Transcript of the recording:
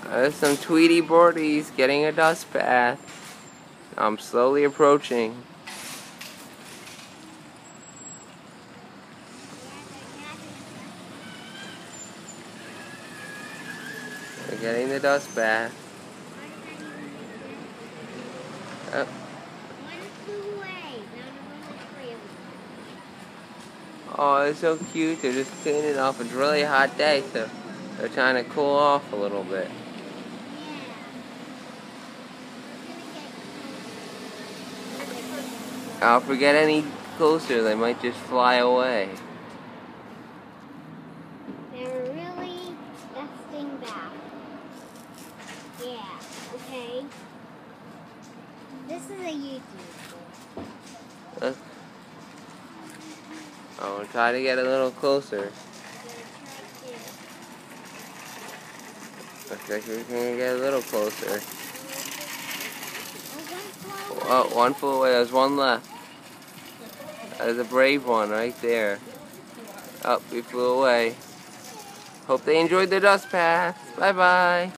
There's some Tweety birdies getting a dust bath. I'm slowly approaching. They're getting the dust bath. Oh. Oh, they're so cute. They're just cleaning off. It's a really hot day, so they're trying to cool off a little bit. If we get any closer, they might just fly away. They're really dusting back. Yeah, okay. This is a YouTube. Oh, we'll try to get a little closer. Looks like we can get a little closer. Oh, one flew away. There's one left. There's a brave one right there. Oh, we flew away. Hope they enjoyed the dust bath. Bye-bye.